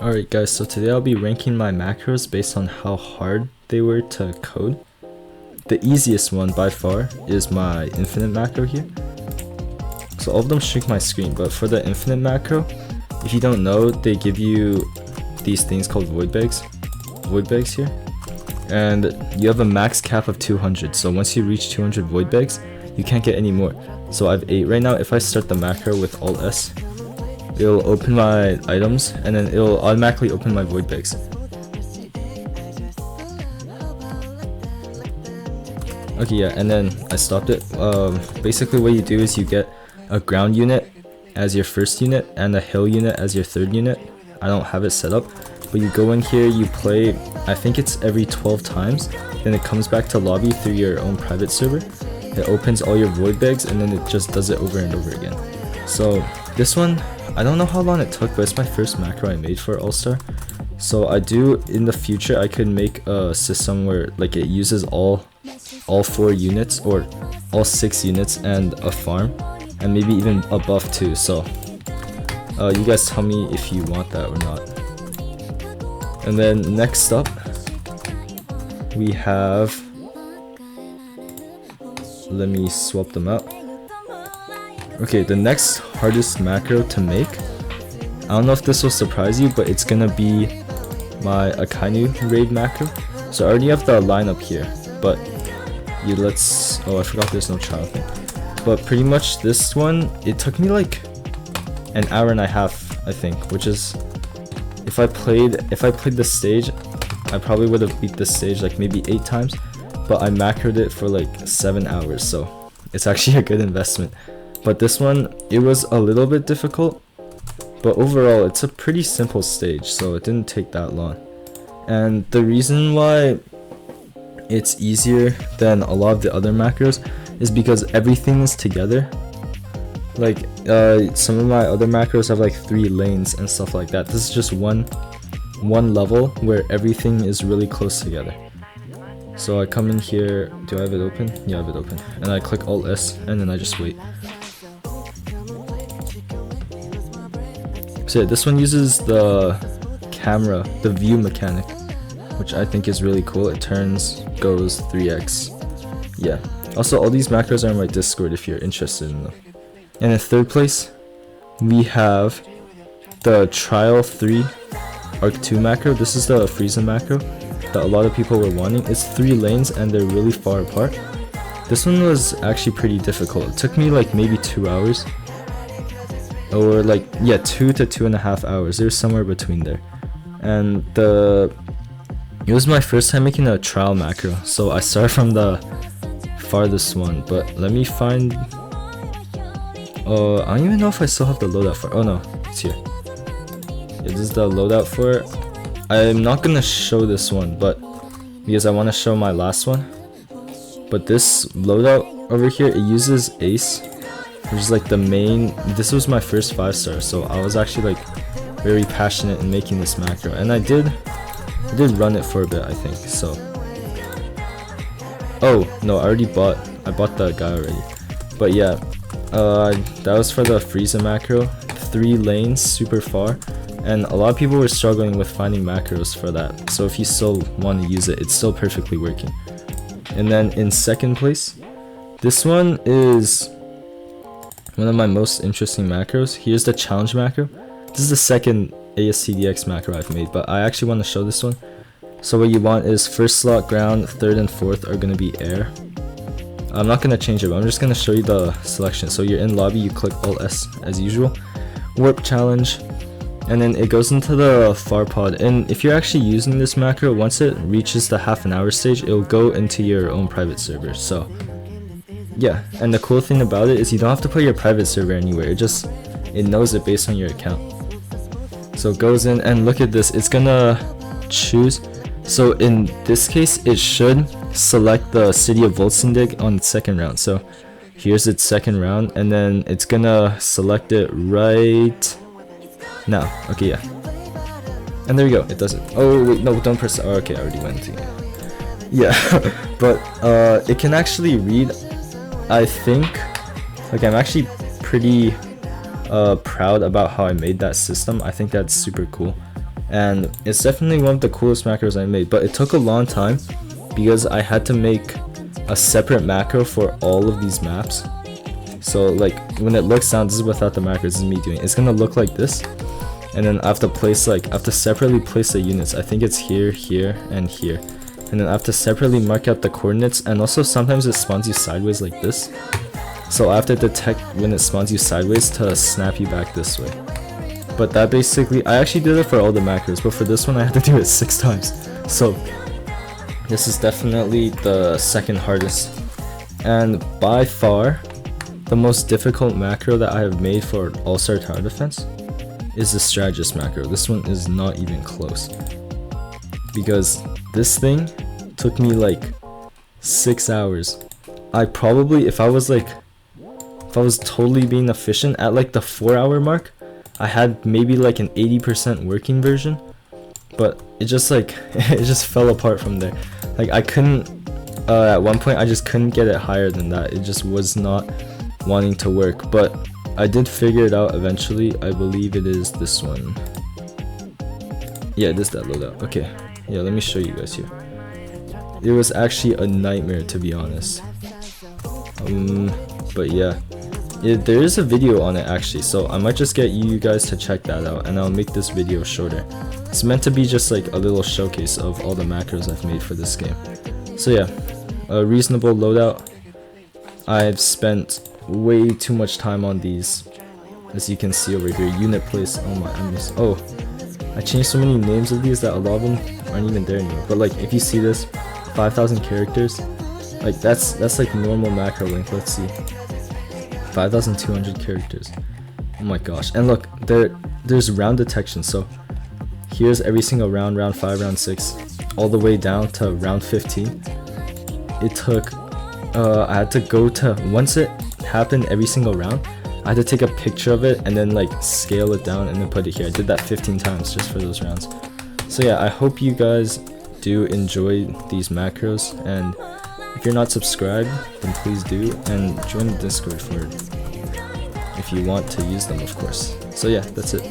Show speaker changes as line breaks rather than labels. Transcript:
Alright guys, so today I'll be ranking my macros based on how hard they were to code. The easiest one by far is my infinite macro here. So all of them shrink my screen, but for the infinite macro, if you don't know, they give you these things called void bags here. And you have a max cap of 200, so once you reach 200 void bags, you can't get any more. So I have 8 right now. If I start the macro with Alt S, it'll open my items and then it'll automatically open my void bags. Okay, yeah, and then I stopped it. Basically what you do is you get a ground unit as your first unit and a hill unit as your third unit. I don't have it set up, but you go in here, you play, I think it's every 12 times, then it comes back to lobby through your own private server. It opens all your void bags and then it just does it over and over again. So this one, I don't know how long it took, but it's my first macro I made for All-Star. So I do, in the future, I could make a system where like it uses all 4 units or all 6 units and a farm, and maybe even a buff too. So you guys tell me if you want that or not. And then next up, we have, let me swap them out. Okay, the next hardest macro to make, I don't know if this will surprise you, but it's gonna be my Akanu Raid macro. So I already have the lineup here, but oh, I forgot there's no trial thing. But pretty much this one, it took me like an hour and a half, I think, which is, if I played this stage, I probably would have beat this stage like maybe 8 times, but I macroed it for like 7 hours, so it's actually a good investment. But this one, it was a little bit difficult, but overall it's a pretty simple stage, so it didn't take that long. And the reason why it's easier than a lot of the other macros is because everything is together. Like some of my other macros have like 3 lanes and stuff like that. This is just one level where everything is really close together. So I come in here, do I have it open? Yeah, I have it open. And I click Alt S and then I just wait. So yeah, this one uses the camera, the view mechanic, which I think is really cool. It goes 3x. Yeah. Also, all these macros are in my Discord if you're interested in them. And in third place, we have the Trial 3 Arc 2 macro. This is the Frieza macro that a lot of people were wanting. It's 3 lanes and they're really far apart. This one was actually pretty difficult. It took me like maybe 2 hours. Or like, yeah, 2 to 2.5 hours. There's somewhere between there. And it was my first time making a trial macro, so I started from the farthest one, but let me find, I don't even know if I still have the loadout for it. Oh no, it's here. Yeah, this is the loadout for it. I'm not gonna show this one, but because I want to show my last one. But this loadout over here, it uses Ace, which is like the main. This was my first 5-star, so I was actually like very passionate in making this macro, and I did run it for a bit, I think. So oh no, I bought the guy already. But yeah, that was for the Frieza macro. 3 lanes, super far, and a lot of people were struggling with finding macros for that. So if you still want to use it, it's still perfectly working. And then in second place, this one is one of my most interesting macros. Here's the challenge macro. This is the second ASTDX macro I've made, but I actually want to show this one. So what you want is first slot ground, third and fourth are going to be air. I'm not going to change it, but I'm just going to show you the selection. So you're in lobby, you click Alt S as usual, warp challenge, and then it goes into the far pod. And if you're actually using this macro, once it reaches the half-an-hour stage, it'll go into your own private server. So yeah, and the cool thing about it is you don't have to put your private server anywhere. It knows it based on your account. So it goes in, and look at this, it's gonna choose. So in this case, it should select the city of Volsendig on its second round. So here's its second round, and then it's gonna select it right now. Okay, yeah. And there we go, it does it. Oh wait, no, don't press. Oh, okay, I already went to it. Yeah, but it can actually read, I think. Like, I'm actually pretty proud about how I made that system. I think that's super cool. and it's definitely one of the coolest macros I made, but it took a long time because I had to make a separate macro for all of these maps. So like when it looks down, this is without the macros, this is me doing it. It's gonna look like this, and then I have to place I have to separately place the units. I think it's here, here, and here, and then I have to separately mark out the coordinates, and also sometimes it spawns you sideways like this, so I have to detect when it spawns you sideways to snap you back this way. But that basically, I actually did it for all the macros, but for this one I had to do it 6 times. So this is definitely the second hardest, and by far the most difficult macro that I have made for All-Star Tower Defense is the Strategist macro. This one is not even close, because this thing took me like 6 hours. I probably, if I was totally being efficient at like the 4-hour mark, I had maybe like an 80% working version, but it just like it just fell apart from there. Like I couldn't at one point I just couldn't get it higher than that. It just was not wanting to work, but I did figure it out eventually. I believe it is this one. Yeah, it is that loadout. Okay, yeah, let me show you guys here. It was actually a nightmare, to be honest. But yeah, there is a video on it actually, so I might just get you guys to check that out, and I'll make this video shorter. It's meant to be just like a little showcase of all the macros I've made for this game. So yeah, a reasonable loadout. I've spent way too much time on these, as you can see over here. Unit place, oh my, I changed so many names of these that a lot of them aren't even there anymore. But like, if you see this, 5,000 characters, like that's like normal macro length. Let's see, 5,200 characters. Oh my gosh. And look, there's round detection, so here's every single round, round 5, round 6, all the way down to round 15. It took I had to go to, once it happened every single round, I had to take a picture of it and then like scale it down and then put it here. I did that 15 times just for those rounds. So yeah, I hope you guys do enjoy these macros, and if you're not subscribed, then please do, and join the Discord for it if you want to use them, of course. So yeah, that's it.